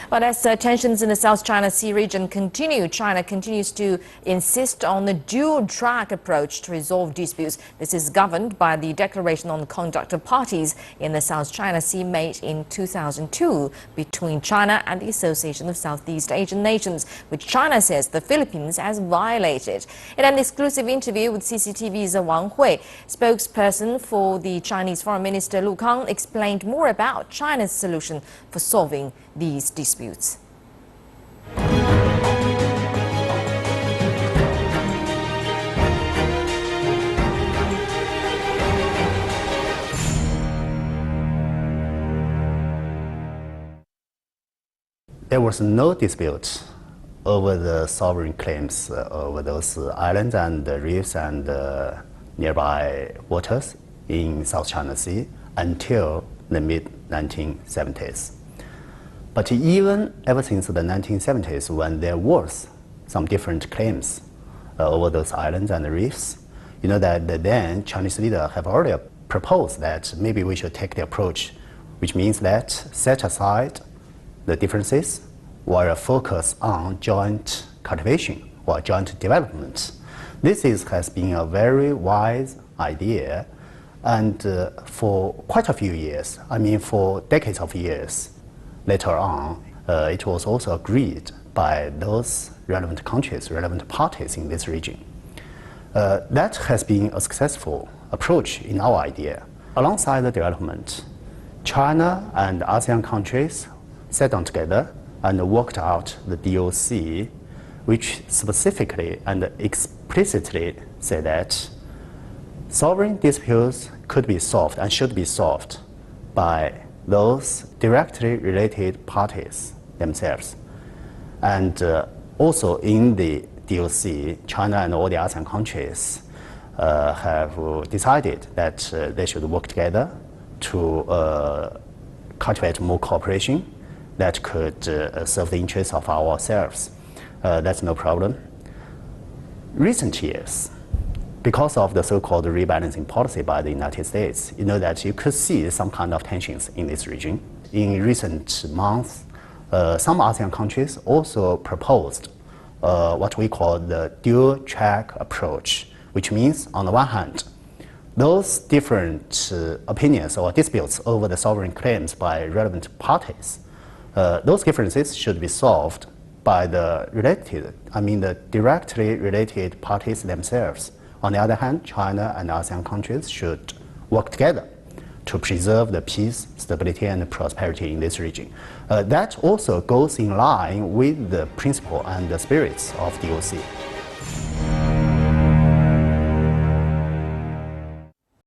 But as tensions in the South China Sea region continue, China continues to insist on the dual-track approach to resolve disputes. This is governed by the Declaration on the Conduct of Parties in the South China Sea made in 2002 between China and the Association of Southeast Asian Nations, which China says the Philippines has violated. In an exclusive interview with CCTV's Wang Hui, spokesperson for the Chinese Foreign Minister Lu Kang explained more about China's solution for solving these disputes. There was no dispute over the sovereign claims over those islands and reefs and nearby waters in South China Sea until the mid-1970s. But even ever since the 1970s, when there was some different claims over those islands and reefs, you know that the then Chinese leader have already proposed that maybe we should take the approach, which means that set aside the differences while focus on joint cultivation or joint development. This has been a very wise idea, and for quite a few years, I mean for decades of years, later on, it was also agreed by those relevant countries, relevant parties in this region. That has been a successful approach in our idea. Alongside the development, China and ASEAN countries sat down together and worked out the DOC, which specifically and explicitly said that sovereign disputes could be solved and should be solved by those directly related parties themselves. And also in the DOC, China and all the ASEAN countries have decided that they should work together to cultivate more cooperation that could serve the interests of ourselves. That's no problem. Recent years, because of the so-called rebalancing policy by the United States, you know that you could see some kind of tensions in this region. In recent months, some ASEAN countries also proposed what we call the dual-track approach, which means, on the one hand, those different opinions or disputes over the sovereign claims by relevant parties, those differences should be solved by the directly related parties themselves. On the other hand, China and ASEAN countries should work together to preserve the peace, stability, and prosperity in this region. That also goes in line with the principle and the spirits of DOC.